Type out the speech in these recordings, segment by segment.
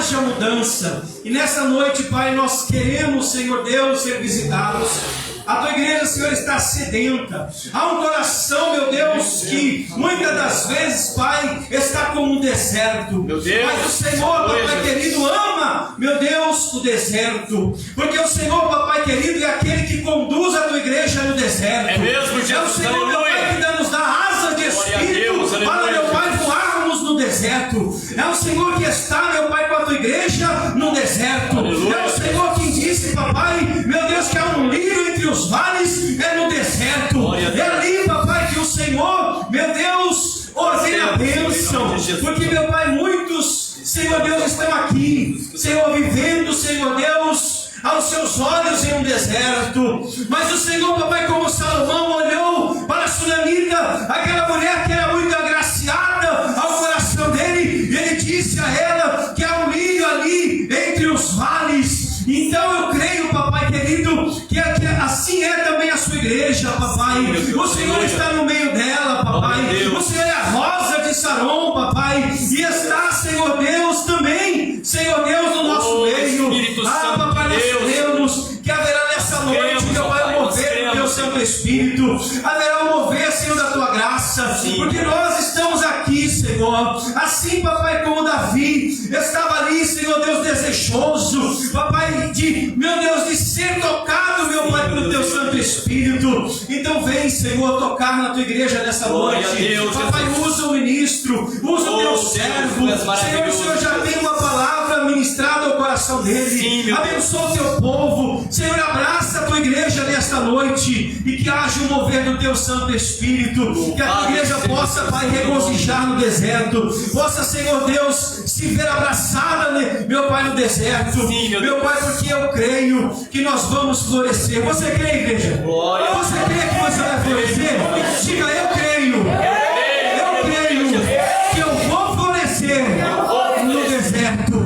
haja mudança. E nessa noite, Pai, nós queremos, Senhor Deus, ser visitados. A tua igreja, Senhor, está sedenta. Há um coração, meu Deus, que muitas das vezes, Pai, está como um deserto. Meu Deus, mas o Senhor, Papai querido, ama, meu Deus, o deserto. Porque o Senhor, Papai querido, é aquele que conduz a tua igreja no deserto. É mesmo, Jesus. É o Senhor, meu Pai, que nos dá asa de espírito para, meu Pai, voarmos no deserto. É o Senhor que está, meu Pai, com a tua igreja no deserto. Aleluia. É o Senhor que disse, Papai, meu Deus, que há um lírio entre os vales, é no deserto. É ali, Papai, que o Senhor, meu Deus, ordena a bênção. Porque, meu Pai, muitos, Senhor Deus, estão aqui, Senhor, vivendo, Senhor Deus, aos seus olhos em um deserto. Mas o Senhor, Papai, como Salomão olhou para a Sunamita, aquela mulher que era muito agraciada ao coração dele, e ele disse a ela que há um lírio ali entre os vales. Então eu creio, Papai querido, que assim é também a sua igreja, Papai. O Senhor está no meio dela, Papai. O Senhor é a rosa de Saron, Papai. E está, Senhor Deus, também, Senhor Deus, no nosso meio. Papai, nós cremos que haverá nessa noite, meu Pai, o mover do teu Santo Espírito. Haverá o mover, Senhor, da tua graça. Porque nós estamos aqui, Senhor. Assim, Papai, como Davi estava ali, Senhor Deus, desejoso, Papai, meu Deus, de ser tocado, meu Pai, pelo teu Santo Espírito. Então vem, Senhor, tocar na tua igreja nessa noite. Papai, usa o ministro, usa o teu servo. Senhor, o Senhor já tem uma palavra ministrada ao coração dele. Abençoa o teu povo. Senhor, abraça a tua igreja nesta noite e que haja um mover do teu Santo Espírito. Que a tua igreja possa, Pai, regozijar no deserto. Possa, Senhor Deus, se ver abraçada, meu Pai, no deserto. Meu Pai, porque eu creio que nós vamos florescer. Você crê, igreja? Você crê que você vai florescer? Diga, eu creio. Eu creio que eu vou florescer no deserto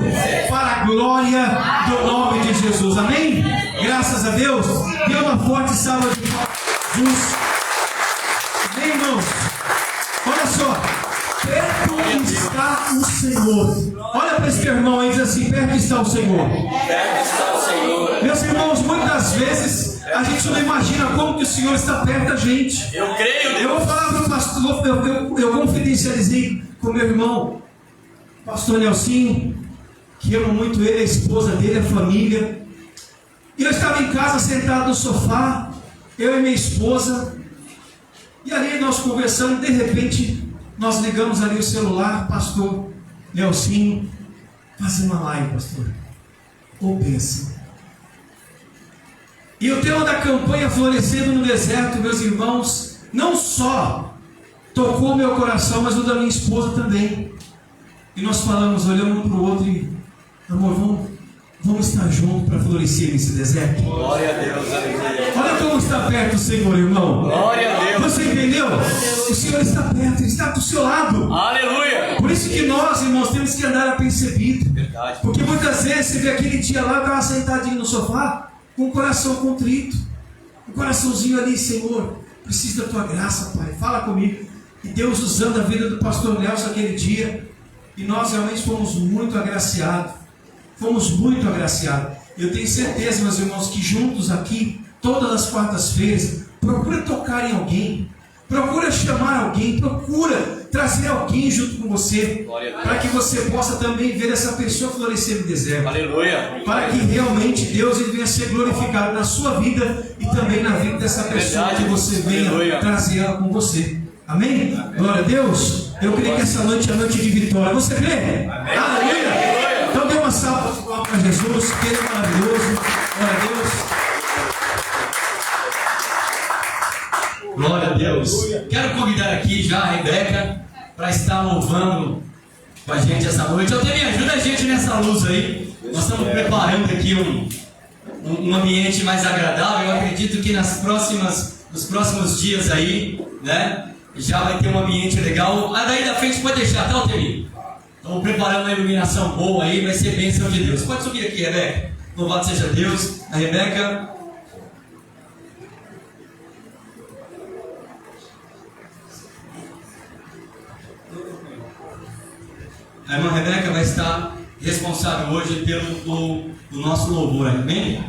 para a glória do nome de Jesus. Amém? Graças a Deus. Dê uma forte salva de palmas. Jesus. Amém, irmãos? Olha só. Perto está o Senhor. Olha para esse irmão aí e diz assim: perto está o Senhor. Perto está o Senhor. Meus irmãos, muitas vezes a gente não imagina como que o Senhor está perto da gente. Eu creio, Deus. Eu vou falar para o pastor, eu confidencializei com meu irmão, pastor Nelsinho, que amo muito ele, a esposa dele, a família. E eu estava em casa sentado no sofá, eu e minha esposa, e ali nós conversando, de repente nós ligamos ali o celular, pastor Nelsinho, fazendo uma live, pastor. Ô bênção. E o tema da campanha Florescendo no Deserto, meus irmãos, não só tocou meu coração, mas o da minha esposa também. E nós falamos, olhando um para o outro e, amor, vamos estar juntos para florescer nesse deserto. Glória a Deus, aleluia. Olha como está perto o Senhor, irmão. Glória a Deus. Você entendeu? O Senhor está perto, Ele está do seu lado. Aleluia. Por isso que nós, irmãos, temos que andar apercebido. Verdade. Porque muitas vezes você vê aquele dia lá, eu estava sentadinho no sofá, com o coração contrito, o coraçãozinho ali, Senhor, preciso da tua graça, Pai, fala comigo. E Deus usando a vida do pastor Nelson aquele dia, e nós realmente fomos muito agraciados. Fomos muito agraciados. Eu tenho certeza, meus irmãos, que juntos aqui, todas as quartas-feiras, procura tocar em alguém, procura chamar alguém, procura trazer alguém junto com você, para que você possa também ver essa pessoa florescer no deserto. Aleluia. Para que realmente Deus ele venha ser glorificado na sua vida e também na vida dessa pessoa, que você venha trazer ela com você. Amém? Glória a Deus. Eu creio que essa noite é a noite de vitória. Você crê? Amém. Aleluia. Então dê uma salva de palmas para Jesus, que Ele é maravilhoso. Glória a Deus. Glória a Deus. Quero convidar aqui já a Rebeca para estar louvando com a gente essa noite. Eu também ajuda a gente nessa luz aí. Nós estamos preparando aqui um ambiente mais agradável. Eu acredito que nos próximos dias aí, né, já vai ter um ambiente legal. Ah, daí da frente pode deixar, tá, Altemir? Estamos preparando uma iluminação boa aí, vai ser bênção de Deus. Pode subir aqui, Rebeca. Louvado seja Deus. A Rebeca. A irmã Rebeca vai estar responsável hoje pelo nosso louvor, amém?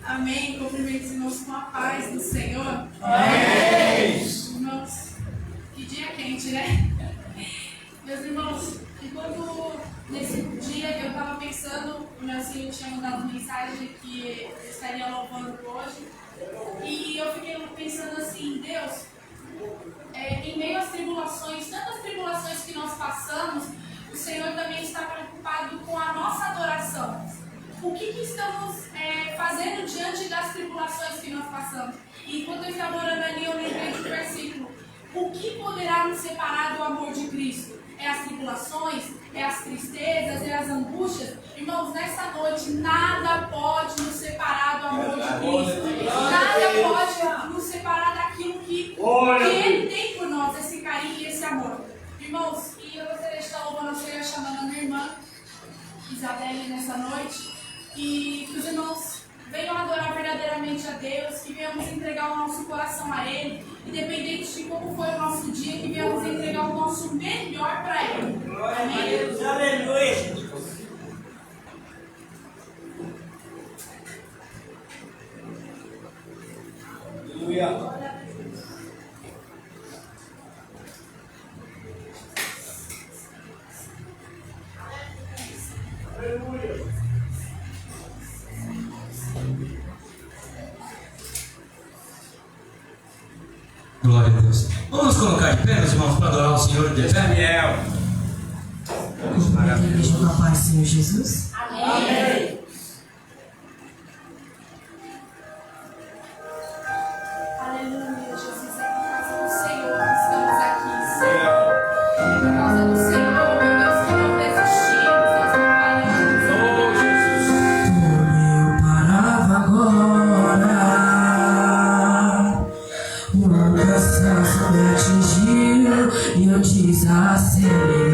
Amém. Cumprimento os irmãos com a paz do Senhor. Amém. Irmãos, que dia quente, né? Meus irmãos, enquanto nesse dia eu estava pensando, o Nelsinho tinha mandado mensagem que eu estaria louvando hoje, e eu fiquei pensando assim, Deus, em meio às tribulações, tantas tribulações que nós passamos, o Senhor também está preocupado com a nossa adoração. O que estamos fazendo diante das tribulações que nós passamos? E enquanto eu estava orando ali, eu lembrei do versículo: o que poderá nos separar do amor de Cristo? É as tribulações? É as tristezas? É as angústias? Irmãos, nessa noite, nada pode nos separar do amor de Cristo. Nada pode nos separar daquilo que Ele tem por nós, esse carinho e esse amor. Irmãos, e eu gostaria de estar louvando a Senhor, chamando a minha irmã Isabelle nessa noite. E que os irmãos venham adorar verdadeiramente a Deus, que venhamos entregar o nosso coração a Ele, independente de como foi o nosso dia, que venhamos entregar o nosso melhor para Ele. Amém? Aleluia. Aleluia. Glória a Deus. Vamos colocar de pé, meus irmãos, para adorar o Senhor de pé. Igreja com a paz, Senhor Jesus. Amém. Aleluia, Jesus, é por causa do Senhor que estamos aqui, Senhor. É por causa do Senhor, meu Deus, que não desistimos, nós não paramos. Eu parava agora, o cansaço me atingiu e eu desacelerei.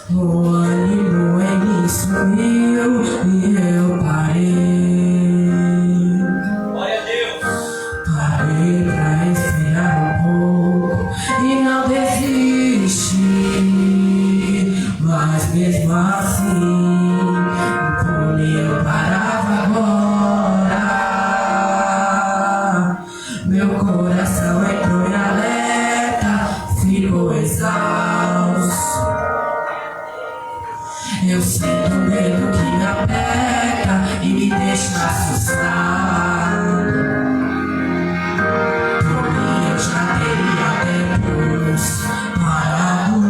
O ânimo em mim sumiu e eu parei. Glória a Deus. Parei pra respirar um pouco e não desisti. Mas mesmo assim, quando eu parava agora, meu coração entrou em alerta, ficou exausto. Eu sinto medo que me aperta e me deixa assustar. Por mim eu já teria tempos parado.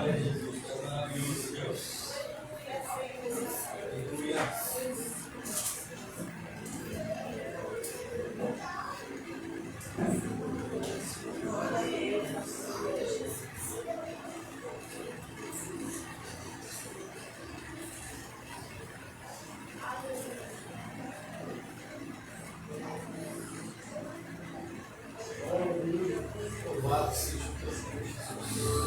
Glória a Jesus. Maravilhoso, Deus. Aleluia. Louvado seja o teu nome, Jesus.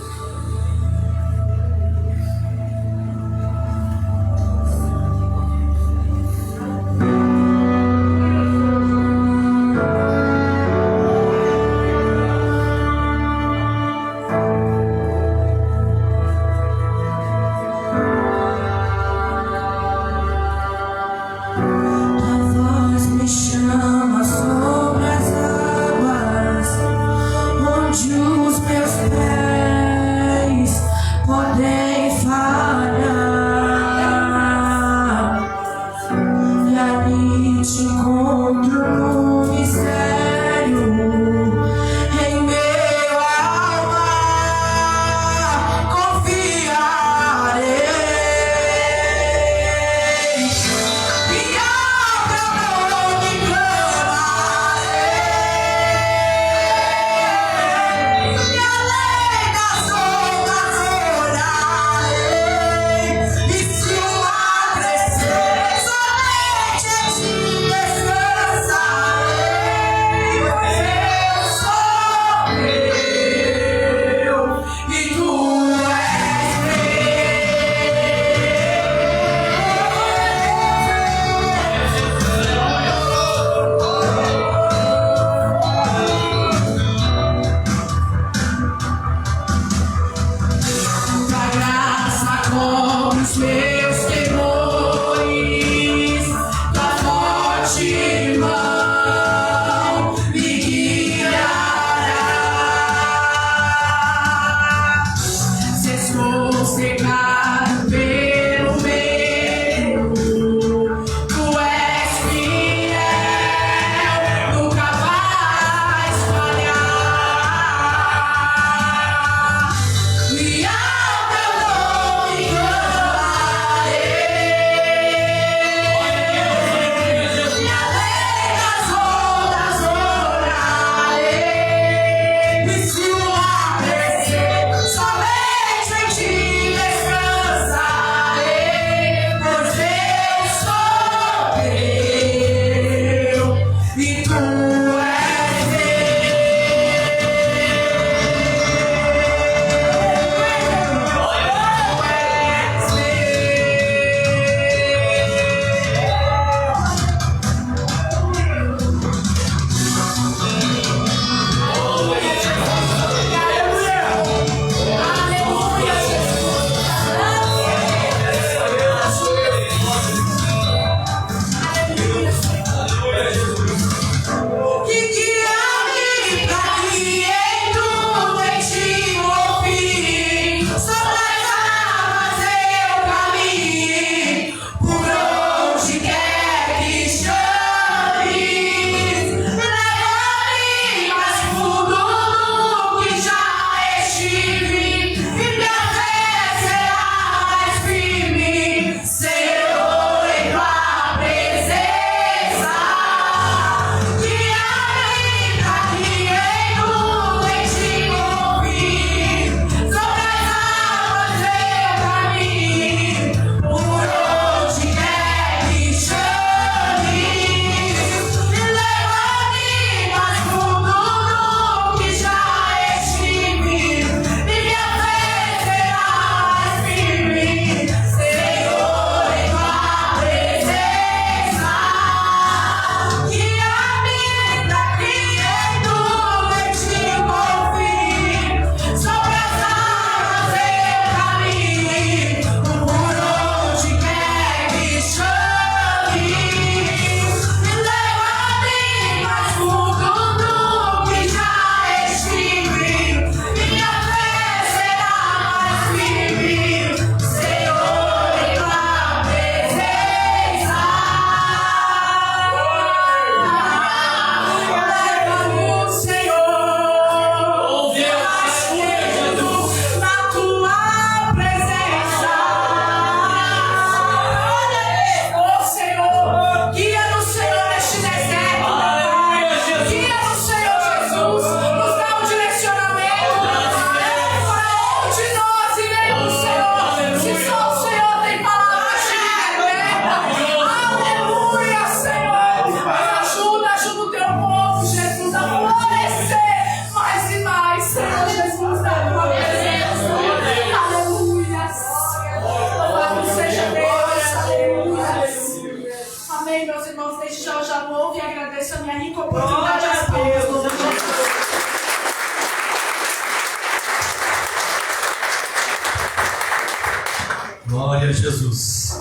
Glória a Jesus.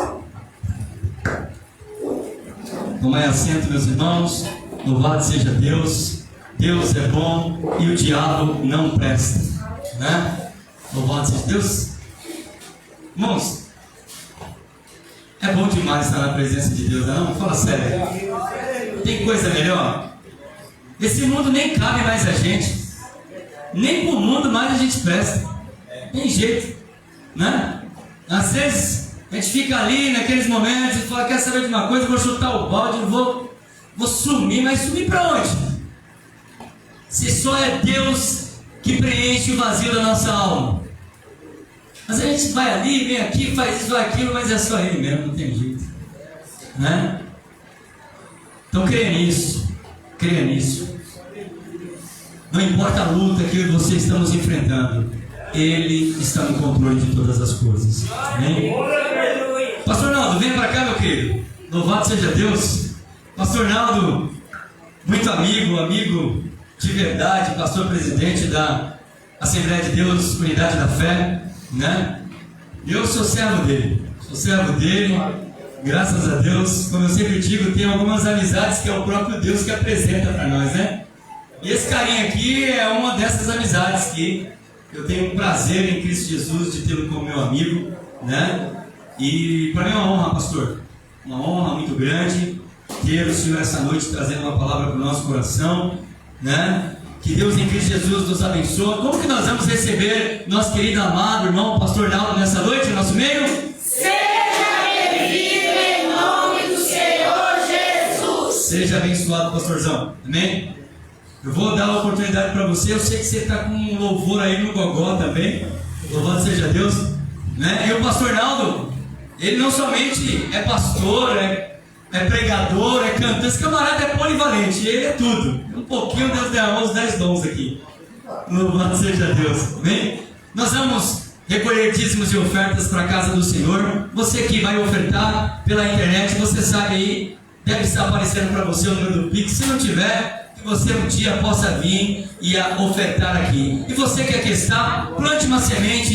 Tomai assento, meus irmãos. Louvado seja Deus. Deus é bom e o diabo não presta, né? Louvado seja Deus. Irmãos, é bom demais estar na presença de Deus, não? Fala sério. Tem coisa melhor? Esse mundo nem cabe mais a gente. Nem pro mundo mais a gente presta. Tem jeito, né? Às vezes a gente fica ali naqueles momentos e fala, quer saber de uma coisa? Eu vou chutar o balde, vou sumir, mas sumir para onde? Se só é Deus que preenche o vazio da nossa alma. Mas a gente vai ali, vem aqui, faz isso, faz aquilo, mas é só Ele mesmo, não tem jeito, né? Então creia nisso, creia nisso. Não importa a luta que eu e você estamos enfrentando, Ele está no controle de todas as coisas. Amém? Pastor Naldo, venha para cá, meu querido. Louvado seja Deus. Pastor Naldo, muito amigo de verdade, pastor presidente da Assembleia de Deus, Unidade da Fé, né? Eu sou servo dele, graças a Deus. Como eu sempre digo, tem algumas amizades que é o próprio Deus que apresenta para nós, né? E esse carinha aqui é uma dessas amizades que eu tenho um prazer em Cristo Jesus de tê-lo como meu amigo, né? E para mim é uma honra, pastor, uma honra muito grande ter o Senhor essa noite trazendo uma palavra para o nosso coração, né? Que Deus em Cristo Jesus nos abençoe. Como que nós vamos receber nosso querido amado irmão pastor Naldo nessa noite, no nosso meio? Seja bem-vindo em nome do Senhor Jesus. Seja abençoado, pastorzão, amém? Eu vou dar a oportunidade para você. Eu sei que você está com um louvor aí no gogó também. Louvado seja Deus, né? E o pastor Naldo, ele não somente é pastor, é pregador, é cantante. Esse camarada é polivalente, ele é tudo. Um pouquinho Deus derramou os 10 dons aqui. Louvado seja Deus, amém? Nós vamos recolher dízimos e ofertas para a casa do Senhor. Você que vai ofertar pela internet, você sabe aí, deve estar aparecendo para você o número do Pix. Se não tiver, que você um dia possa vir e ofertar aqui. E você que aqui está, plante uma semente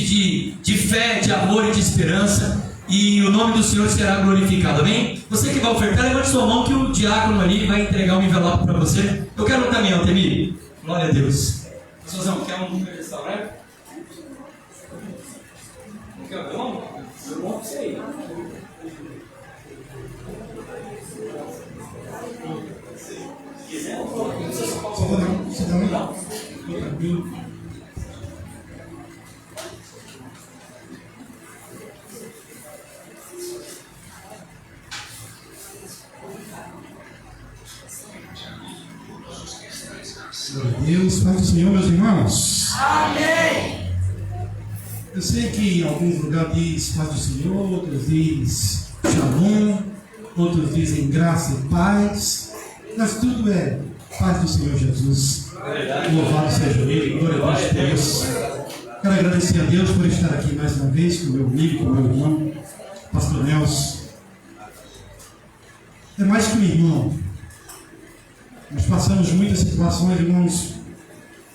de fé, de amor e de esperança, e o nome do Senhor será glorificado, amém? Você que vai ofertar, levante sua mão que o diácono ali vai entregar um envelope para você. Eu quero um caminhão, Temir. Glória a Deus. Sozão, quer um restaurante? Não quer um bom? Eu bom pra você aí. Glória a Deus, Pai do Senhor, meus irmãos. Amém. Eu sei que em alguns lugares diz Pai do Senhor, outros diz Shalom, outros dizem graça e paz, mas tudo é paz do Senhor Jesus. Louvado seja Ele, glória a Deus por isso. Quero agradecer a Deus por estar aqui mais uma vez com meu amigo, com meu irmão, pastor Nelson. É mais que um irmão. Nós passamos muitas situações, irmãos,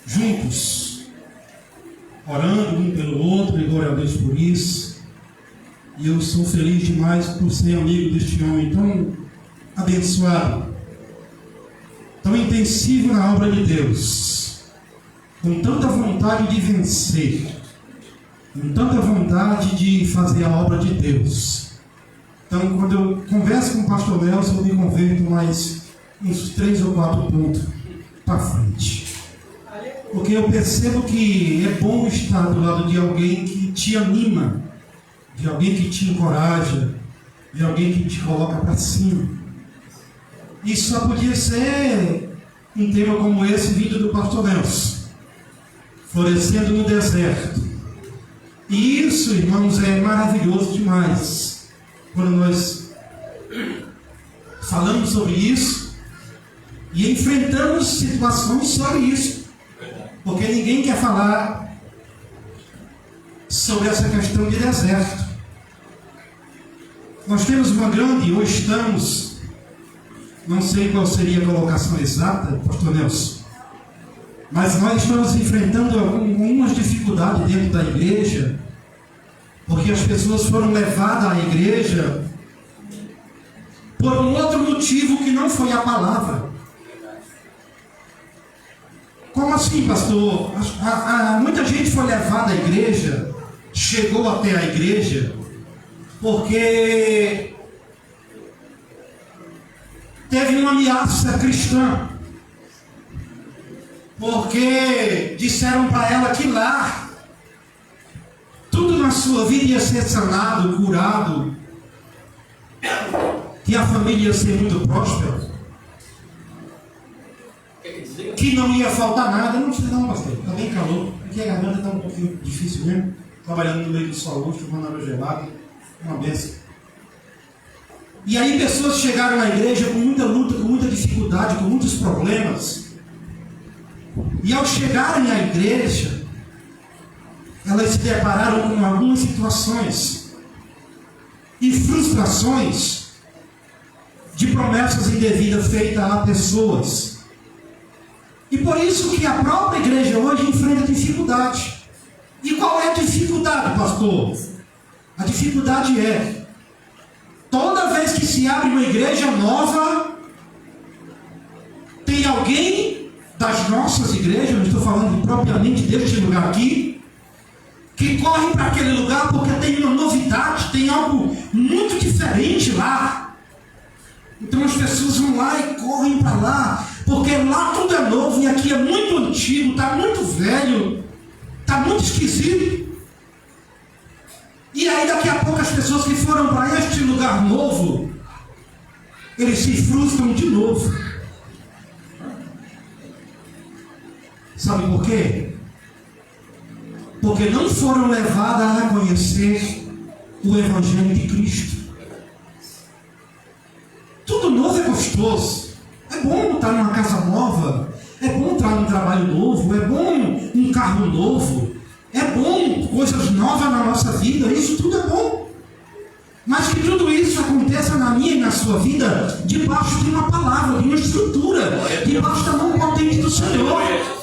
juntos, orando um pelo outro, e glória a Deus por isso. E eu sou feliz demais por ser amigo deste homem tão abençoado, tão intensivo na obra de Deus, com tanta vontade de vencer, com tanta vontade de fazer a obra de Deus. Então, quando eu converso com o pastor Nelson, eu me converto mais uns 3 ou 4 pontos para frente. Porque eu percebo que é bom estar do lado de alguém que te anima, de alguém que te encoraja, de alguém que te coloca para cima. E só podia ser um tema como esse vindo do pastor Nelson, florescendo no deserto. E isso, irmãos, é maravilhoso demais. Quando nós falamos sobre isso e enfrentamos situações sobre isso, porque ninguém quer falar sobre essa questão de deserto. Nós temos uma grande, ou estamos, não sei qual seria a colocação exata, pastor Nelson, mas nós estamos enfrentando algumas dificuldades dentro da igreja, Porque as pessoas foram levadas à igreja por um outro motivo que não foi a palavra. Como assim, pastor? Muita gente foi levada à igreja, chegou até a igreja, porque teve uma ameaça cristã. Porque disseram para ela que lá tudo na sua vida ia ser sanado, curado, que a família ia ser muito próspera, que não ia faltar nada. Não sei não, pastor, está bem calor, aqui a garganta está um pouquinho difícil mesmo, trabalhando no meio do sol hoje, tomando água gelada, uma benção. E aí pessoas chegaram à igreja com muita luta, com muita dificuldade, com muitos problemas. E ao chegarem à igreja, elas se depararam com algumas situações e frustrações de promessas indevidas feitas a pessoas. E por isso que a própria igreja hoje enfrenta dificuldade. E qual é a dificuldade, pastor? A dificuldade é, toda vez que se abre uma igreja nova, tem alguém das nossas igrejas, não estou falando propriamente deste lugar aqui, que corre para aquele lugar porque tem uma novidade, tem algo muito diferente lá. Então as pessoas vão lá e correm para lá, porque lá tudo é novo e aqui é muito antigo, está muito velho, está muito esquisito. E aí daqui a pouco as pessoas que foram para este lugar novo, eles se frustram de novo. Sabe por quê? Porque não foram levadas a conhecer o Evangelho de Cristo. Tudo novo é gostoso. É bom estar numa casa nova. É bom estar num trabalho novo. É bom um carro novo. É bom coisas novas na nossa vida. Isso tudo é bom. Mas que tudo isso aconteça na minha e na sua vida debaixo de uma palavra, de uma estrutura, debaixo da mão potente do Senhor.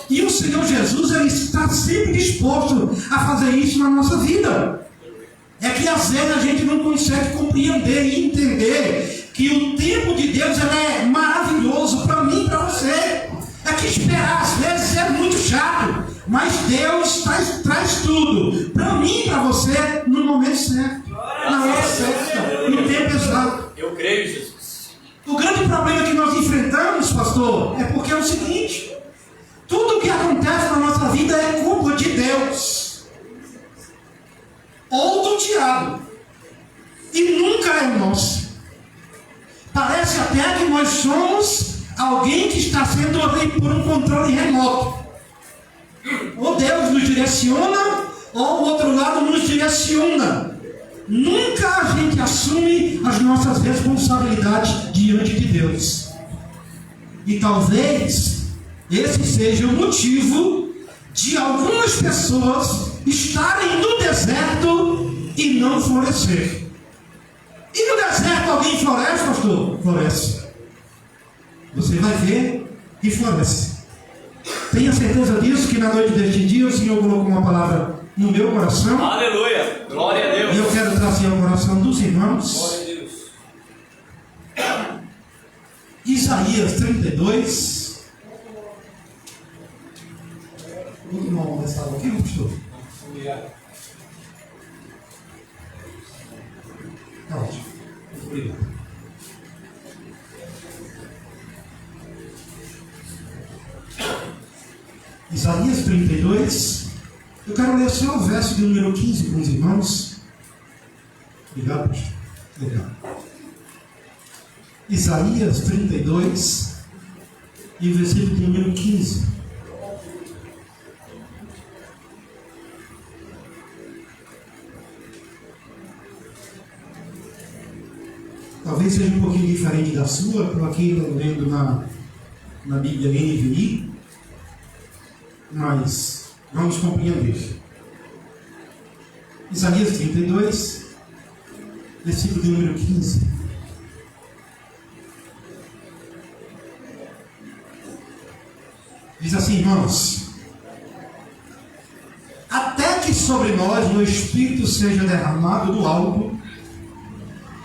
E o Senhor Jesus, Ele está sempre disposto a fazer isso na nossa vida. É que às vezes a gente não consegue compreender e entender que o tempo de Deus é maravilhoso para mim e para você. É que esperar às vezes é muito chato, mas Deus traz tudo para mim e para você no momento certo, na hora certa, no tempo exato. Eu creio, Jesus. O grande problema que nós enfrentamos, pastor, é porque é o seguinte: tudo que acontece na nossa vida é culpa de Deus ou do diabo, e nunca é nosso. Parece até que nós somos alguém que está sendo por um controle remoto. Ou Deus nos direciona, ou o outro lado nos direciona. Nunca a gente assume as nossas responsabilidades diante de Deus. E talvez esse seja o motivo de algumas pessoas estarem no deserto e não florescer. E no deserto alguém floresce, pastor? Floresce. Você vai ver e floresce. Tenha certeza disso, que na noite deste dia o Senhor colocou uma palavra no meu coração. Aleluia. Glória a Deus. E eu quero trazer ao coração dos irmãos. Glória a Deus. Isaías 32. O irmão estava aqui, pastor? Tá ótimo. Obrigado. Isaías 32. Eu quero ler só o verso de número 15 com os irmãos. Obrigado, pastor. Obrigado. Isaías 32 e o versículo de número 15. Talvez seja um pouquinho diferente da sua, estou aqui lendo na Bíblia NVI, mas vamos compreender. Isaías 32, versículo de número 15. Diz assim, irmãos: até que sobre nós o Espírito seja derramado do alto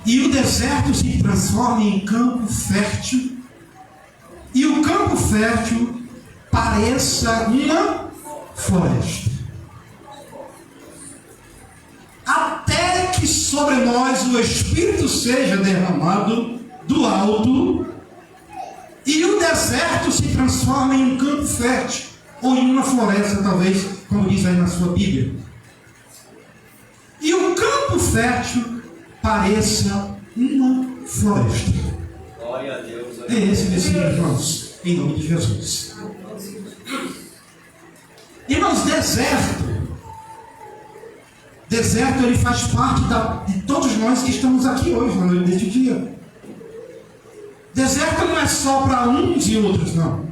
e o deserto se transforme em campo fértil e o campo fértil pareça uma floresta. Até que sobre nós o Espírito seja derramado do alto e o deserto se transforme em um campo fértil ou em uma floresta, talvez, como diz aí na sua Bíblia. E o campo fértil pareça uma floresta. Glória a Deus. É esse versículo, irmãos, em nome de Jesus. Irmãos, deserto ele faz parte de todos nós que estamos aqui hoje, na noite deste dia. Deserto não é só para uns e outros, não.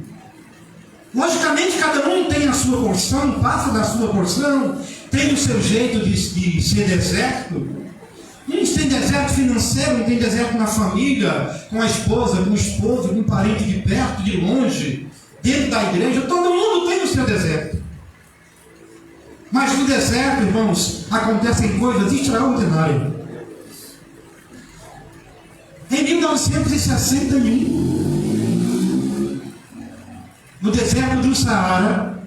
Logicamente, cada um tem a sua porção, passa da sua porção, tem o seu jeito de ser deserto. Uns têm deserto financeiro, tem deserto na família, com a esposa, com o esposo, com um parente de perto, de longe, dentro da igreja. Todo mundo tem o seu deserto. Mas no deserto, irmãos, acontecem coisas extraordinárias. Em 1961, no deserto do Saara,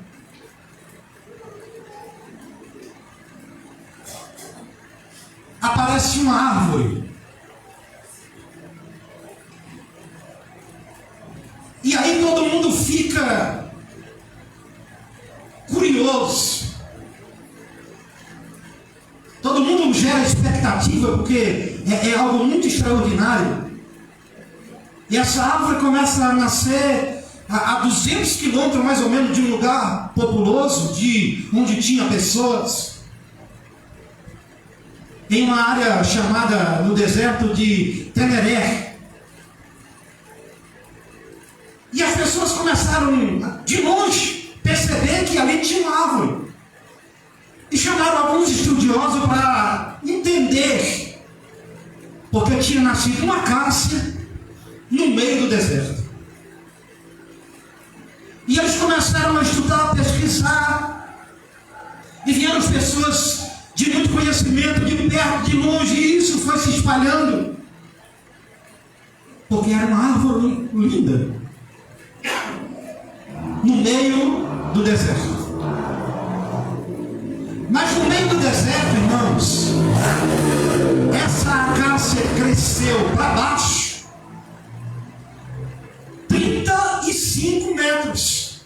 aparece uma árvore. E aí todo mundo fica curioso. Todo mundo gera expectativa, porque é algo muito extraordinário. E essa árvore começa a nascer a 200 quilômetros mais ou menos de um lugar populoso, de onde tinha pessoas. Em uma área chamada no deserto de Teneré. E as pessoas começaram de longe perceber que ali tinha uma árvore. E chamaram alguns estudiosos para entender, porque tinha nascido uma acácia no meio do deserto. E eles começaram a estudar, a pesquisar, e vieram as pessoas de muito conhecimento, de perto, de longe, e isso foi se espalhando, porque era uma árvore linda, no meio do deserto. Mas no meio do deserto, irmãos, essa acácia cresceu para baixo 35 metros.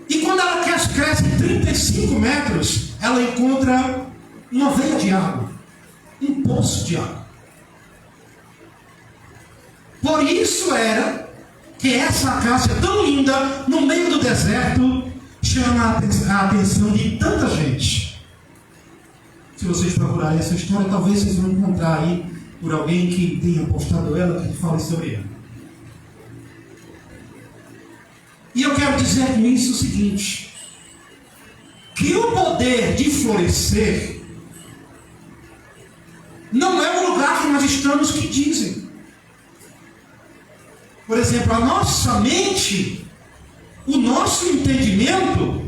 E quando ela cresce 35 metros, ela encontra uma veia de água, um poço de água. Por isso era que essa acácia tão linda, no meio do deserto, chama a atenção de tanta gente. Se vocês procurarem essa história, talvez vocês vão encontrar aí por alguém que tenha postado ela, que fale sobre ela. E eu quero dizer com isso o seguinte: que o poder de florescer não é o lugar que nós estamos que dizem. Por exemplo, a nossa mente, o nosso entendimento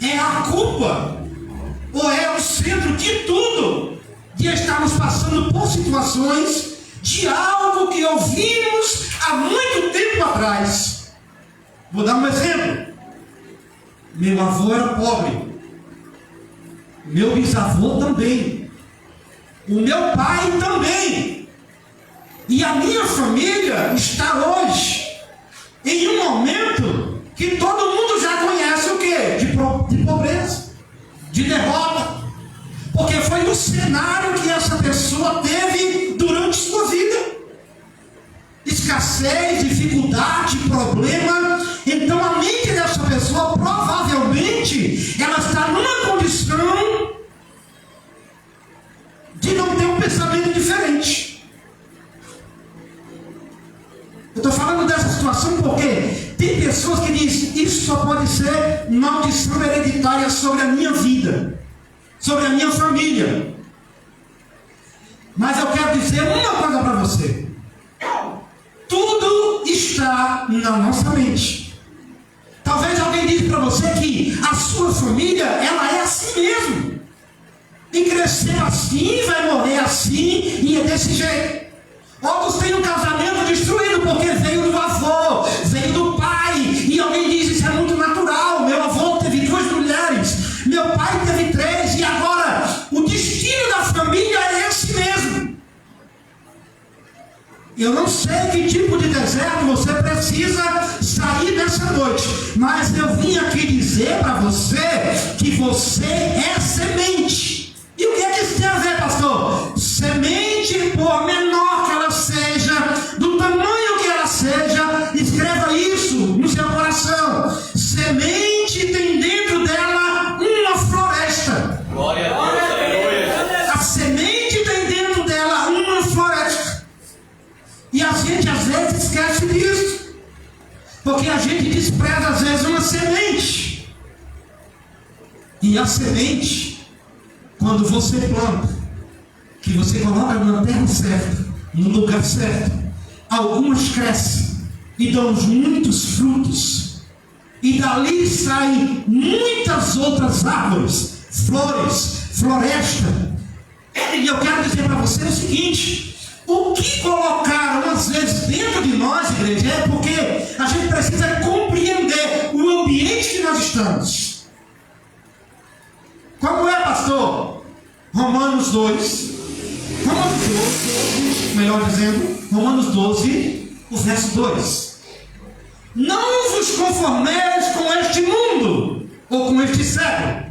é a culpa, ou é o centro de tudo, de estarmos passando por situações de algo que ouvimos há muito tempo atrás. Vou dar um exemplo. Meu avô era pobre, meu bisavô também, o meu pai também, e a minha família está hoje em um momento que todo mundo já conhece o quê? De pobreza, de derrota, porque foi o cenário que essa pessoa teve durante sua vida. Escassez, dificuldade, problema. Então a mente dessa pessoa provavelmente ela está numa condição de não ter um pensamento diferente. Eu estou falando dessa situação porque tem pessoas que dizem: isso só pode ser maldição hereditária sobre a minha vida, sobre a minha família. Mas eu quero dizer uma coisa para você: tudo está na nossa mente. Talvez alguém diga para você que a sua família, ela é assim mesmo. E cresceu assim, vai morrer assim, e é desse jeito. Outros têm um casamento destruído porque veio do avô, veio do pai, e alguém diz: isso é muito natural. Meu avô teve 2 mulheres, meu pai teve 3, e agora o destino da família é esse mesmo. Eu não sei que tipo de deserto você precisa sair nessa noite, mas eu vim aqui dizer para você que você é semente. E o que é que isso tem a ver, pastor? Semente, por menor que ela seja, do tamanho que ela seja, escreva isso no seu coração. Semente tem dentro dela uma floresta. Glória a Deus, aleluia. A semente tem dentro dela uma floresta. E a gente às vezes esquece disso, porque a gente despreza às vezes uma semente. E a semente, quando você planta, que você coloca na terra certa, no lugar certo, algumas crescem e dão muitos frutos, e dali saem muitas outras árvores, flores, floresta. E eu quero dizer para você o seguinte: o que colocaram às vezes dentro de nós, igreja, é porque a gente precisa compreender o ambiente que nós estamos. Como é, pastor? Romanos 12, melhor dizendo, Romanos 12, o verso 2. Não vos conformeis com este mundo, ou com este século,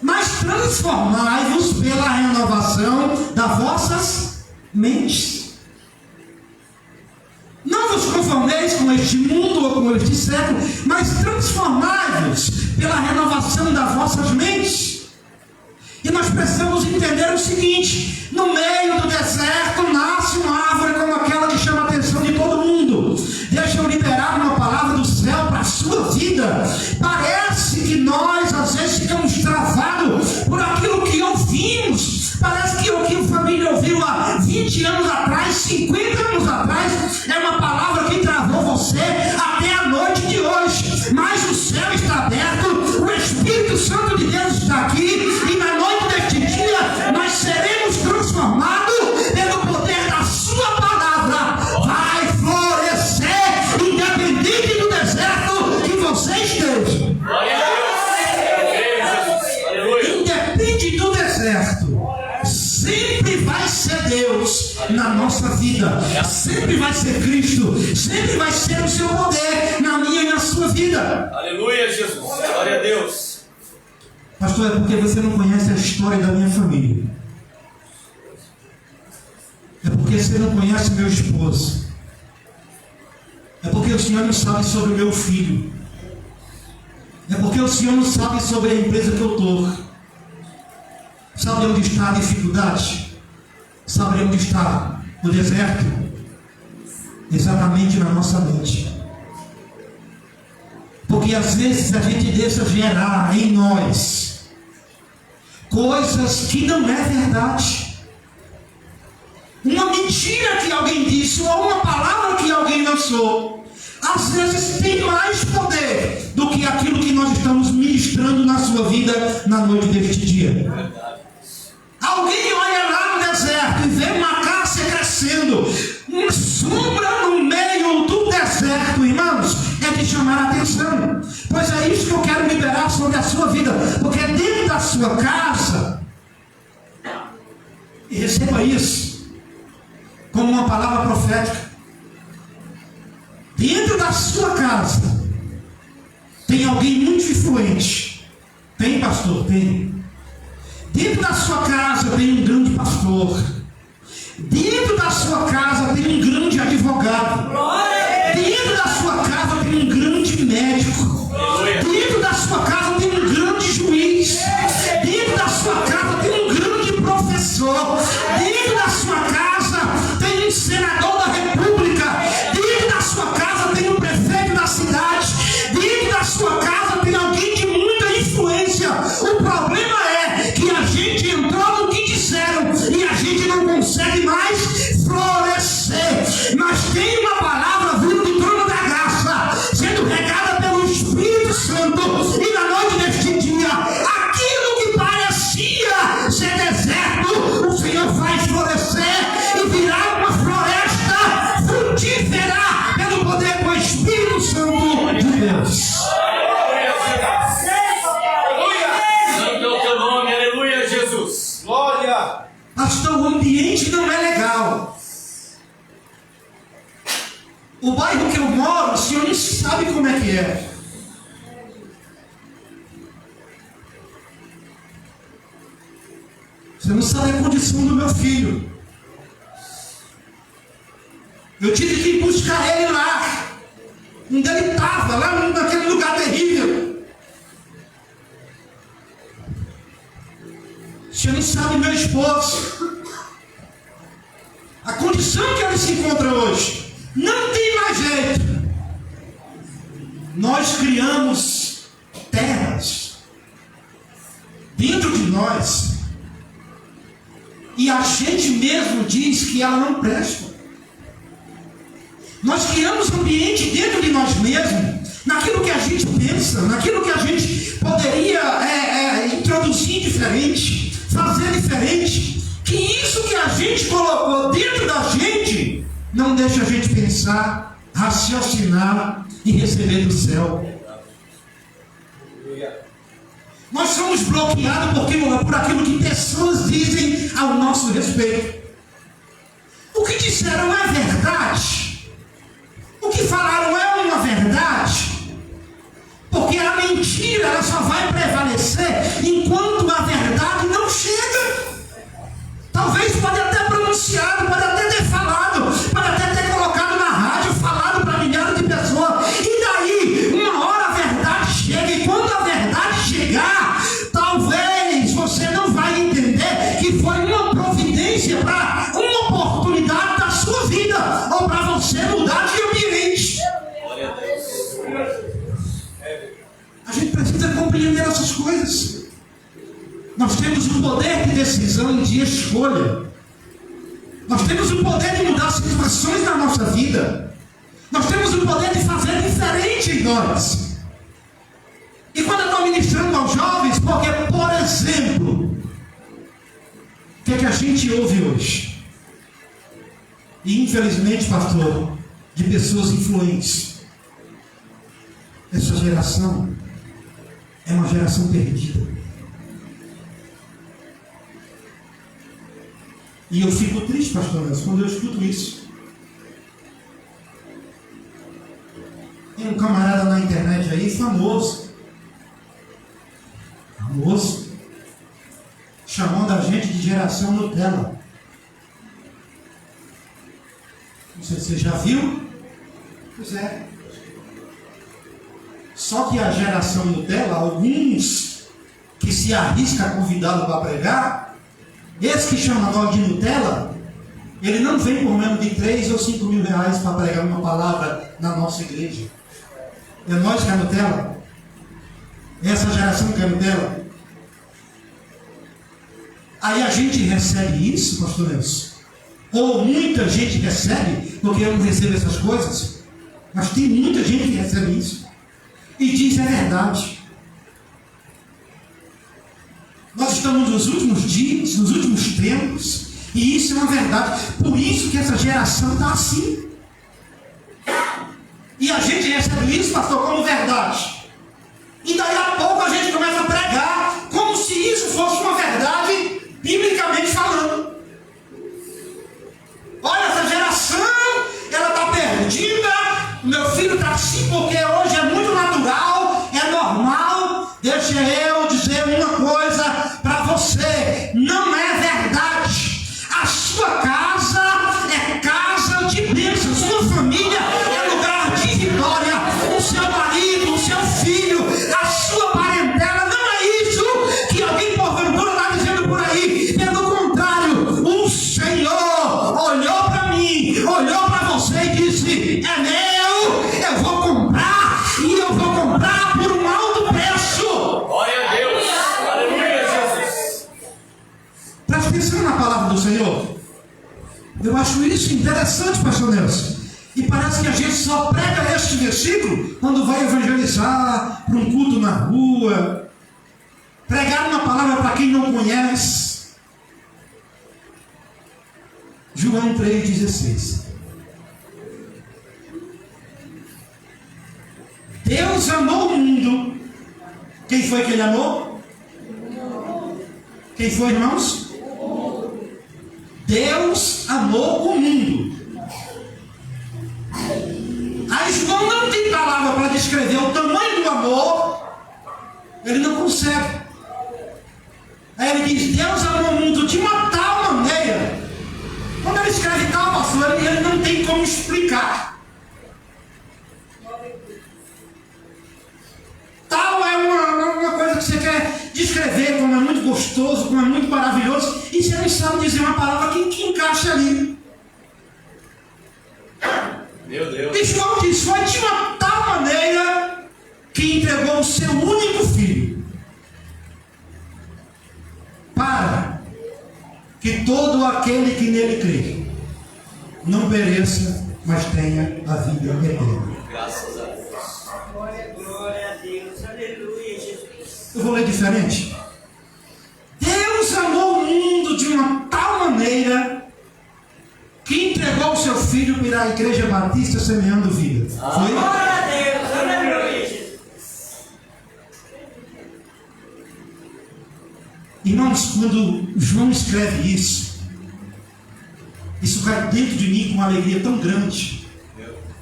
mas transformai-vos pela renovação das vossas mentes. Não vos conformeis com este mundo ou com este século, mas transformai-vos pela renovação das vossas mentes. E nós precisamos entender o seguinte: no meio do deserto nasce uma árvore como aquela que chama a atenção de todo mundo. Deixa eu liberar uma palavra do céu para a sua vida. Parece que nós às vezes ficamos travados por aquilo que ouvimos. Parece que o que a família ouviu há 20 anos atrás, 50 anos atrás, é uma palavra que travou você até a noite de hoje. Mas o céu está aberto, o Espírito Santo de Deus está aqui, e na noite deste dia nós seremos transformados pelo poder da sua palavra. Vai florescer, independente do deserto que você esteja. Glória a Deus. Aleluia. Independe do deserto, sempre vai ser Deus na nossa vida, sempre vai ser Cristo, sempre vai ser o seu poder na minha e na sua vida. Aleluia, Jesus. Glória a Deus. Pastor, é porque você não conhece a história da minha família. É porque você não conhece meu esposo. É porque o Senhor não sabe sobre o meu filho. É porque o Senhor não sabe sobre a empresa que eu estou. Sabe onde está a dificuldade? Sabe onde está o deserto? Exatamente na nossa mente. Porque às vezes a gente deixa gerar em nós coisas que não é verdade. Uma mentira que alguém disse, ou uma palavra que alguém lançou, às vezes tem mais poder do que aquilo que nós estamos ministrando na sua vida na noite deste dia. Alguém olha lá no deserto e vê uma acácia crescendo, uma sombra no meio do deserto, irmãos, é de chamar a atenção. Pois é isso que eu quero liberar sobre a sua vida, porque dentro da sua casa, e receba isso como uma palavra profética, dentro da sua casa tem alguém muito influente. Tem, pastor? Tem. Dentro da sua casa tem um grande pastor. Dentro da sua casa tem um grande advogado. Dentro da sua casa tem um grande médico. Dentro da sua casa tem um grande juiz. Dentro da sua casa tem um grande professor. Dentro da sua casa tem um senador da república. Dentro da sua casa tem um prefeito da cidade. Dentro da sua casa tem alguém de muita influência. O problema é que a gente entrou no que disseram e a gente não consegue mais florescer. Mas tem uma palavra vindo do trono da graça, sendo regada pelo Espírito Santo, e na noite deste Pastor, o ambiente não é legal. O bairro que eu moro, o senhor nem sabe como é que é. Você não sabe a condição do meu filho. Eu tive que ir buscar ele lá, onde ele estava, lá naquele lugar terrível. Você não sabe meu esposo, a condição que ele se encontra hoje. Não tem mais jeito. Nós criamos terras dentro de nós, e a gente mesmo diz que ela não presta. Nós criamos um ambiente dentro de nós mesmos, naquilo que a gente pensa, naquilo que a gente poderia introduzir diferente, fazer diferente, que isso que a gente colocou dentro da gente não deixa a gente pensar, raciocinar e receber do céu. Nós somos bloqueados por aquilo que pessoas dizem ao nosso respeito. O que disseram é verdade. O que falaram é uma verdade. Porque a mentira ela só vai prevalecer enquanto a verdade não chega. Talvez pode até pronunciado, pode até ter falado, pode até ter colocado na rádio, falado para milhares de pessoas. E daí, uma hora a verdade chega, e quando a verdade chegar, talvez você não vai entender que foi uma providência para uma oportunidade da sua vida, ou para você mudar de ambiente. A gente precisa compreender essas coisas. Nós temos o poder de decisão e de escolha. Nós temos o poder de mudar situações na nossa vida. Nós temos o poder de fazer diferente em nós. E quando eu estou ministrando aos jovens, porque, por exemplo, o que é que a gente ouve hoje? E infelizmente, pastor, de pessoas influentes. Essa geração é uma geração perdida. E eu fico triste, pastor Nelson, quando eu escuto isso. Tem um camarada na internet aí, famoso, chamando a gente de geração Nutella. Não sei se você já viu. Pois é. Só que a geração Nutella, alguns que se arriscam a convidá-lo para pregar, esse que chama nós de Nutella, ele não vem por menos de 3 ou 5 mil reais para pregar uma palavra na nossa igreja. É nós que é Nutella. Essa geração que é Nutella. Aí a gente recebe isso, pastor Nelson. Ou muita gente recebe, porque eu não recebo essas coisas. Mas tem muita gente que recebe isso. E diz é verdade. Nós estamos nos últimos dias, nos últimos tempos, e isso é uma verdade. Por isso que essa geração está assim. E a gente recebe isso, pastor, como verdade. E daí a pouco a gente começa a pregar como se isso fosse uma verdade, biblicamente falando. Olha, essa geração, ela está perdida. O meu filho está assim porque hoje é muito natural, é normal. Deixa eu dizer uma coisa para você: não é verdade. A sua casa é casa de bênção, sua família é lugar de vitória. O seu marido, o seu filho, a sua parentela, não é isso que alguém porventura está dizendo por aí. Pelo contrário, o Senhor olhou para mim, olhou para você e disse: é meu, eu vou comprar, e eu vou comprar por um alto preço. Glória a Deus. Aleluia, Jesus. Presta atenção na palavra do Senhor. Eu acho isso interessante, pastor Nelson. E parece que a gente só prega este versículo quando vai evangelizar para um culto na rua, pregar uma palavra para quem não conhece. João 3,16. Deus amou o mundo. Quem foi que ele amou? Quem foi, irmãos? Deus amou o mundo. Aí João não tem palavra para descrever o tamanho do amor, ele não consegue. Aí ele diz: Deus amou o mundo de uma tal maneira. Quando ele escreve tal, pastor, ele não tem como explicar. Tal é uma coisa que você quer descrever, como é muito gostoso, como é muito maravilhoso, e você não sabe dizer uma palavra que encaixa ali. Meu Deus. E João diz: foi de uma tal maneira que entregou o seu único filho, para que todo aquele que nele crê não pereça, mas tenha a vida eterna. Graças a Deus. Glória a Deus, aleluia, Jesus. Eu vou ler diferente. Deus amou o mundo de uma tal maneira que entregou o seu filho para a Igreja Batista Semeando Vida. Foi? Glória a Deus, aleluia, Jesus. Irmãos, quando João escreve isso cai dentro de mim com uma alegria tão grande,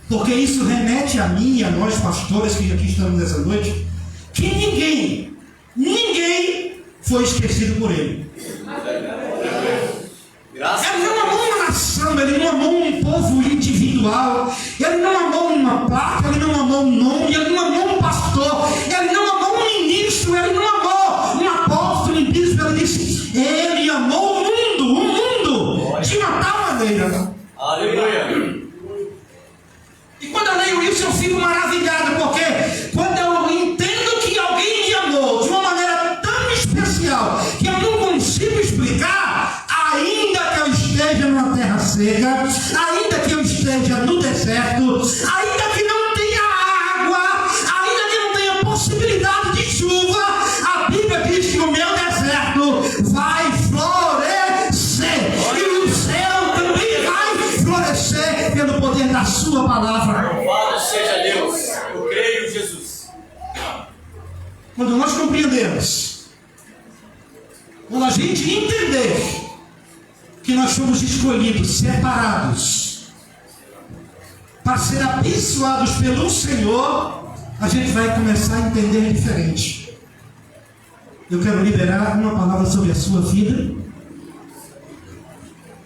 porque isso remete a mim e a nós pastores que aqui estamos nessa noite, que ninguém foi esquecido por ele. Ele não amou uma nação, ele não amou um povo individual, ele não amou uma placa, ele não amou um nome, ele não amou um pastor, ele não amou um ministro, ele não amou um apóstolo, um bispo. Ele disse: ele amou o mundo de uma tal maneira. Aleluia. E quando eu leio isso eu fico maravilhado, porque quando eu entendo que alguém me amou de uma maneira tão especial que eu não consigo explicar, ainda que eu esteja numa terra seca, ainda que eu esteja no deserto, ainda que não tenha água, ainda que não tenha possibilidade de chuva, a Bíblia diz que o meu deserto vai florescer, e o céu também vai florescer pelo poder da sua palavra. Louvado seja Deus. Eu creio em Jesus. Quando nós compreendemos, quando a gente entender que nós fomos escolhidos, separados, para ser abençoados pelo Senhor, a gente vai começar a entender diferente. Eu quero liberar uma palavra sobre a sua vida,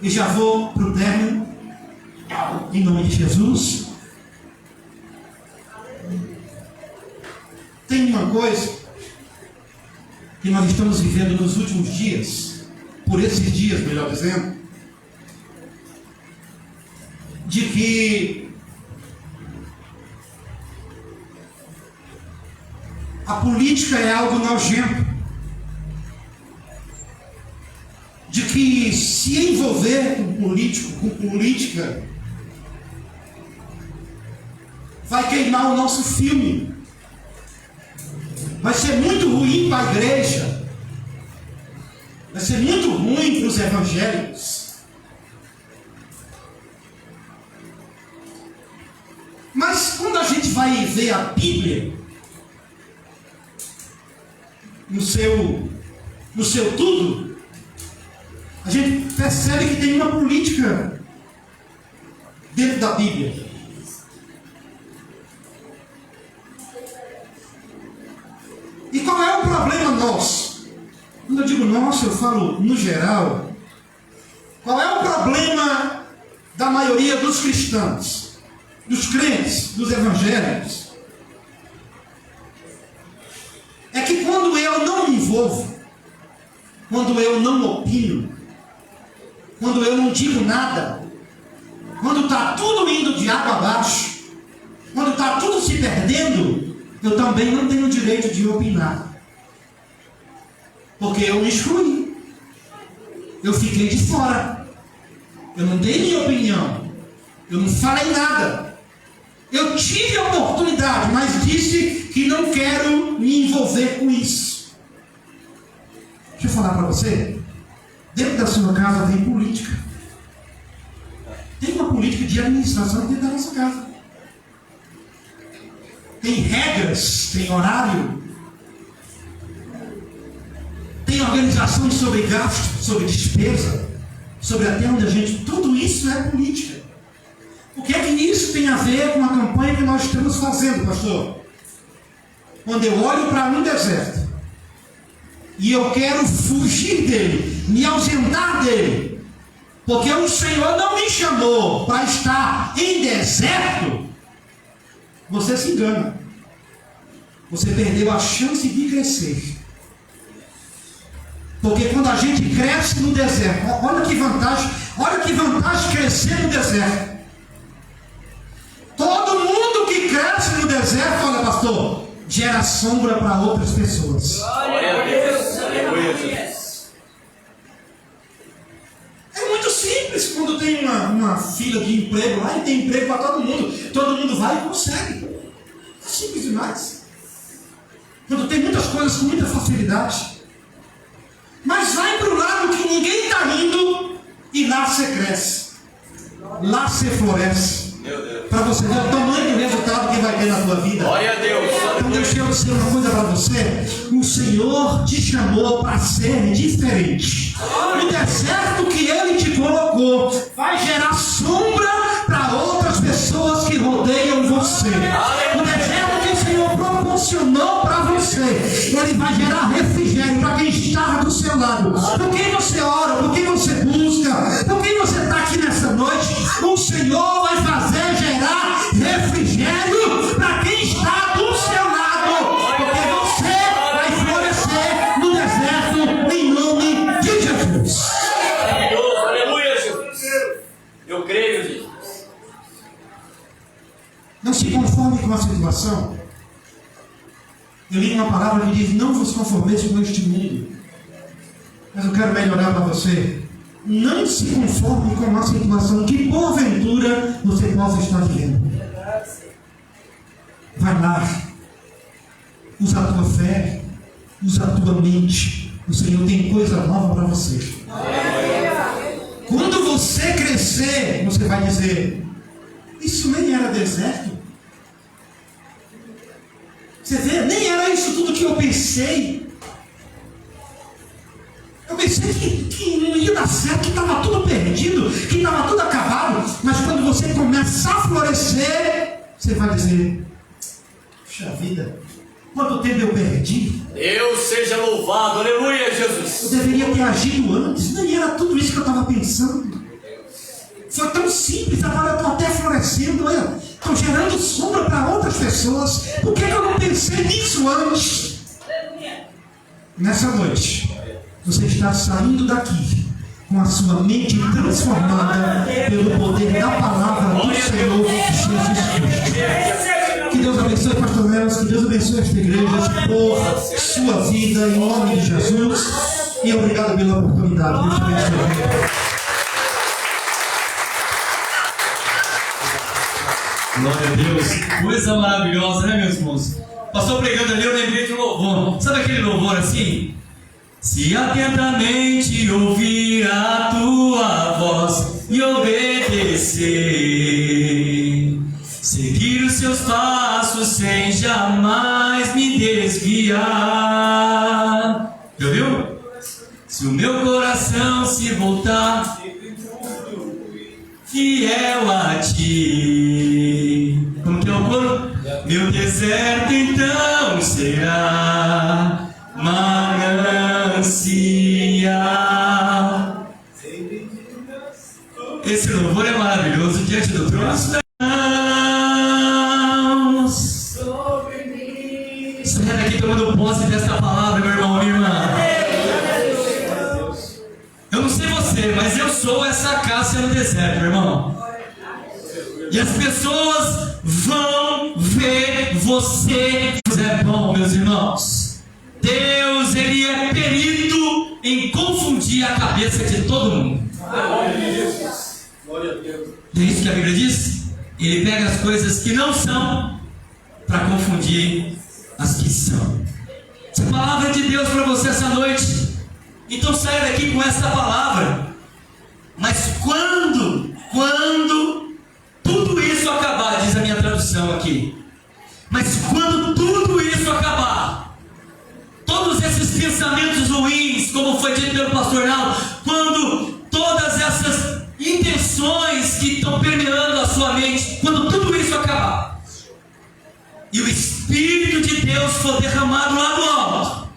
e já vou para o término, em nome de Jesus. Tem uma coisa que nós estamos vivendo nos últimos dias, por esses dias, melhor dizendo, de que a política é algo nojento, de que se envolver com política vai queimar o nosso filme, vai ser muito ruim para a igreja, vai ser muito ruim para os evangélicos. Mas quando a gente vai ver a Bíblia no seu tudo, a gente percebe que tem uma política dentro da Bíblia. E qual é o problema nosso? Quando eu digo nosso, eu falo no geral. Qual é o problema da maioria dos cristãos, dos crentes, dos evangélicos? É que quando eu não me envolvo, quando eu não opino, quando eu não digo nada, quando está tudo indo de água abaixo, quando está tudo se perdendo, eu também não tenho o direito de opinar, porque eu me excluí, eu fiquei de fora, eu não dei minha opinião, eu não falei nada, eu tive a oportunidade, mas disse que não quero me envolver com isso. Deixa eu falar para você, dentro da sua casa tem política, tem uma política de administração dentro da nossa casa. Tem regras, tem horário, tem organização sobre gasto, sobre despesa, sobre a terra onde a gente... Tudo isso é política. O que é que isso tem a ver com a campanha que nós estamos fazendo, pastor? Quando eu olho para um deserto e eu quero fugir dele, me ausentar dele, porque o Senhor não me chamou para estar em deserto, você se engana. Você perdeu a chance de crescer. Porque quando a gente cresce no deserto, olha que vantagem crescer no deserto. Todo mundo que cresce no deserto, olha pastor, gera sombra para outras pessoas. Glória a Deus. Aleluia, Jesus. É muito simples quando tem uma fila de emprego lá e tem emprego para todo mundo vai e consegue. É simples demais. Quando tem muitas coisas com muita facilidade. Mas vai para o lado que ninguém está indo e lá você cresce. Lá você floresce. Para você ver o tamanho do resultado que vai ter na tua vida. Glória a Deus. Então deixa eu dizer uma coisa para você. O Senhor te chamou para ser diferente. O deserto que Ele te colocou vai gerar sombra para outras pessoas que rodeiam você. O deserto que o Senhor proporcionou para você, Ele vai gerar refrigério para quem está do seu lado. Por quem você ora, por quem você busca, por quem você está aqui nessa noite, o Senhor vai fazer gerar refrigério para quem está do seu lado, porque você vai florescer no deserto em nome de Jesus. Aleluia, Jesus. Eu creio, Jesus. Não se conforme com a situação. Eu li uma palavra que diz: não vos conformeis com este mundo. Mas eu quero melhorar para você. Não se conforme com uma situação que porventura você possa estar vivendo. Vai lá. Usa a tua fé. Usa a tua mente. O Senhor tem coisa nova para você. Quando você crescer, você vai dizer: isso nem era deserto. Você vê, nem era isso tudo que eu pensei. Eu pensei que não ia dar certo, que estava tudo perdido, que estava tudo acabado. Mas quando você começa a florescer, você vai dizer: puxa vida, quanto tempo eu perdi? Deus seja louvado. Aleluia, Eu Jesus. deveria ter agido antes. Nem era tudo isso que eu estava pensando. Foi tão simples, agora eu estou até florescendo. Estou gerando sombra para outras pessoas. Por que eu não pensei nisso antes? Nessa noite, você está saindo daqui com a sua mente transformada pelo poder da palavra do Senhor Jesus Cristo. Que Deus abençoe, pastor Nelas, que Deus abençoe esta igreja por sua vida, em nome de Jesus. E obrigado pela oportunidade. Deus te abençoe. Glória a Deus. Coisa maravilhosa, né, meus irmãos? Passou pregando ali, eu lembrei de um louvor. Sabe aquele louvor assim? Se atentamente ouvir a tua voz e obedecer, seguir os seus passos sem jamais me desviar. Já viu? Se o meu coração se voltar fiel a ti. Como que é o coro? Meu deserto então será manancial. Esse louvor é maravilhoso diante do trono. Saia daqui tomando posse desta palavra, meu irmão, minha irmã. Eu não sei você, mas eu sou essa acácia no deserto, meu irmão. E as pessoas vão ver você. Deus é bom, meus irmãos. Deus, Ele é perito em confundir a cabeça de todo mundo. É isso que a Bíblia diz? Ele pega as coisas que não são para confundir as que são. Essa palavra é de Deus para você essa noite. Então saia daqui com essa palavra. Mas quando tudo isso acabar, diz a minha tradução aqui, mas quando tudo isso acabar, todos esses pensamentos ruins, como foi dito pelo pastor Naldo, quando todas essas convicções que estão permeando a sua mente, quando tudo isso acabar, e o Espírito de Deus for derramado lá do alto,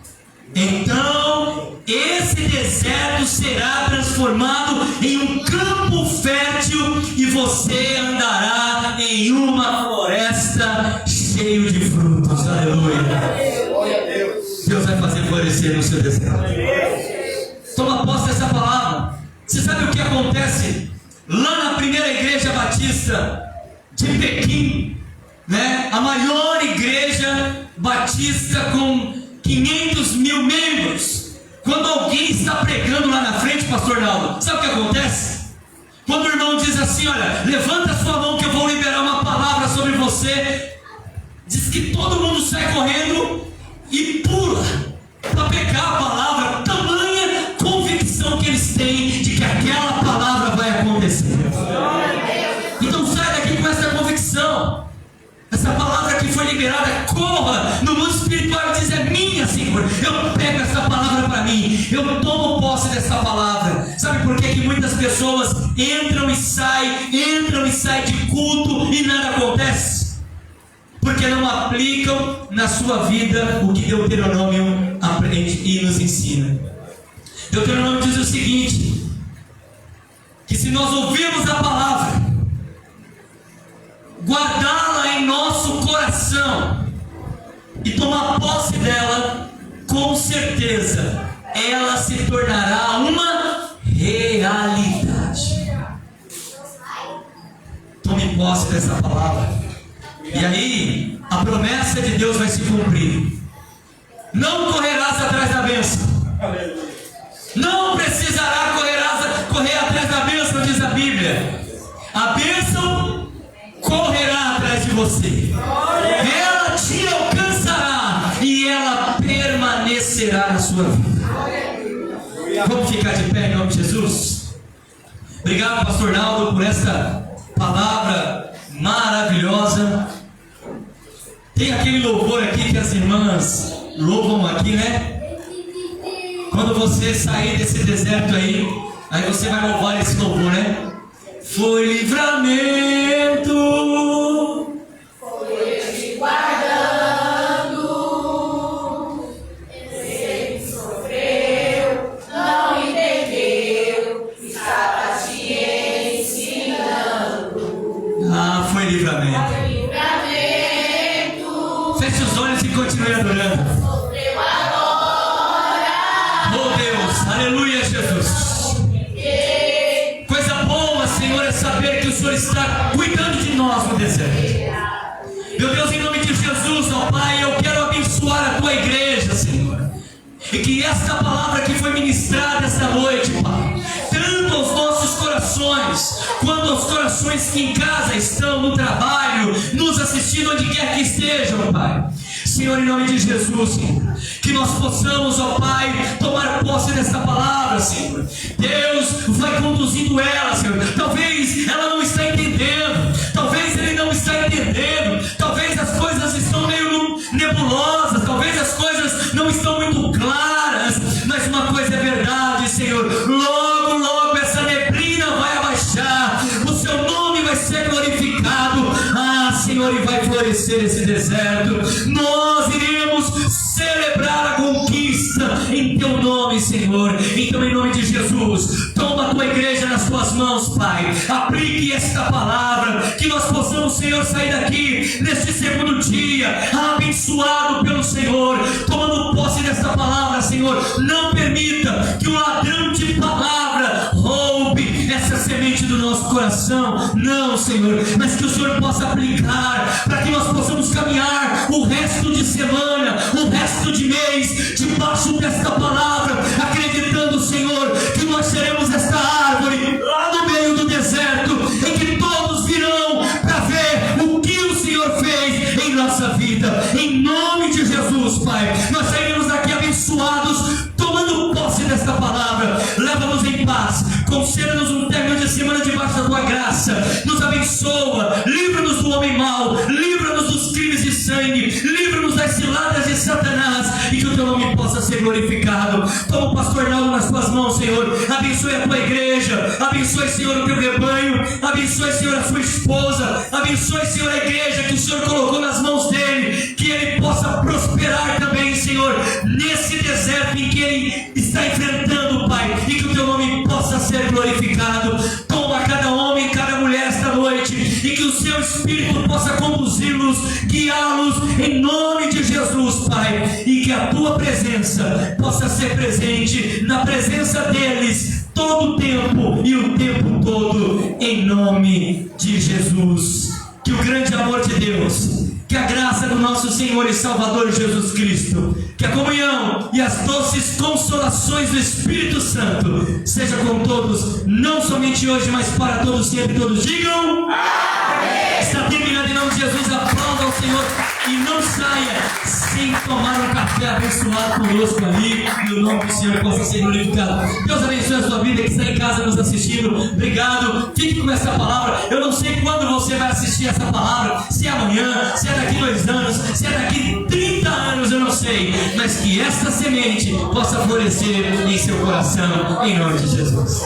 então esse deserto será transformado em um campo fértil e você andará em uma floresta cheia de frutos. Aleluia. Deus vai fazer florescer no seu deserto. Toma posse dessa palavra. Você sabe o que acontece lá na primeira igreja batista de Pequim, né? A maior igreja batista com 500 mil membros. Quando alguém está pregando lá na frente, pastor Naldo, sabe o que acontece? Quando o irmão diz assim: olha, levanta a sua mão que eu vou liberar uma palavra sobre você, diz que todo mundo sai correndo e pula para pegar a palavra, tamanha convicção que eles têm de que aquela palavra vai acontecer. Então sai daqui com essa convicção. Essa palavra que foi liberada, corra no mundo espiritual e diz: é minha, Senhor. Eu pego essa palavra para mim, eu tomo posse dessa palavra. Sabe por que muitas pessoas entram e saem de culto e nada acontece? Porque não aplicam na sua vida o que Deuteronômio aprende e nos ensina. Deuteronômio diz o seguinte: que se nós ouvirmos a palavra, guardá-la em nosso coração e tomar posse dela, com certeza ela se tornará uma realidade. Tome posse dessa palavra, e aí a promessa de Deus vai se cumprir. Não correrás atrás da bênção, não precisará correr atrás da bênção, diz a Bíblia. A bênção correrá atrás de você, ela te alcançará e ela permanecerá na sua vida. Vamos ficar de pé em nome de Jesus. Obrigado, pastor Naldo, por essa palavra maravilhosa. Tem aquele louvor aqui que as irmãs louvam aqui, né? Quando você sair desse deserto aí você vai louvar esse louvor, né? Foi livramento, foi te guardando, ele sofreu, não entendeu, estava te ensinando. Foi livramento. Foi livramento. Feche os olhos e continue adorando. Sofreu agora. Oh Deus, aleluia, Jesus. Senhor, é saber que o Senhor está cuidando de nós no deserto. Meu Deus, em nome de Jesus, ó Pai, eu quero abençoar a Tua igreja, Senhor, e que esta palavra que foi ministrada esta noite, Pai, tanto aos nossos corações, quanto aos corações que em casa estão, no trabalho, nos assistindo, onde quer que estejam, Pai, Senhor, em nome de Jesus, Senhor, que nós possamos, ó Pai, tomar posse dessa palavra, Senhor. Deus vai conduzindo ela, Senhor. Talvez ela não está entendendo, talvez ele não está entendendo, talvez as coisas estão meio nebulosas, talvez as coisas não estão muito claras, mas uma coisa é verdade, Senhor: logo, logo essa neblina vai abaixar, o Seu nome vai ser glorificado, Senhor, e vai florescer esse deserto. Nós iremos celebrar a conquista em Teu nome, Senhor. Então, em nome de Jesus, toma a Tua igreja nas Tuas mãos, Pai. Aplique esta palavra, que nós possamos, Senhor, sair daqui neste segundo dia abençoado pelo Senhor, tomando posse desta palavra, Senhor. Não permita que o ladrão de palavra roube essa semente do nosso coração, não, Senhor, mas que o Senhor possa aplicar, para que nós possamos caminhar o resto de semana, o resto de mês, debaixo desta palavra, acreditando, Senhor, que nós seremos esta árvore lá no meio do deserto, em que todos virão para ver o que o Senhor fez em nossa vida. Em nome de Jesus, Pai, nós sairemos daqui abençoados, tomando posse desta palavra. Leva-nos em paz, conceda-nos um término de semana debaixo da Tua graça, nos abençoa, livra-nos do homem mau, livra-nos dos crimes de sangue, livra-nos das ciladas de Satanás, e que o Teu nome possa ser glorificado. Toma pastor Arnaldo nas tuas mãos, Senhor. Abençoe a tua igreja. Abençoe, Senhor, o teu rebanho. Abençoe, Senhor, a sua esposa. Abençoe, Senhor, a igreja que o Senhor colocou nas mãos dele. Que ele possa prosperar também, Senhor, nesse deserto em que ele está enfrentando, Pai. E que o teu nome possa ser glorificado. Toma cada homem, cada mulher esta noite. E que o seu Espírito possa conduzi-los, guiá-los em nome de Jesus, Pai. E que a tua presença possa ser presente na presença deles todo o tempo e o tempo todo, em nome de Jesus. Que o grande amor de Deus, que a graça do nosso Senhor e Salvador Jesus Cristo, que a comunhão e as doces consolações do Espírito Santo seja com todos, não somente hoje, mas para todos sempre. Todos digam amém. Está terminado em nome de Jesus. Aplauda ao Senhor e não saia sem tomar um café abençoado conosco ali, e o nome do Senhor possa ser glorificado. Deus abençoe a sua vida que está em casa nos assistindo. Obrigado. Fique com essa palavra. Eu não sei quando você vai assistir essa palavra, se é amanhã, se é daqui 2 anos, se é daqui 30 anos, eu não sei, mas que esta semente possa florescer em seu coração, em nome de Jesus.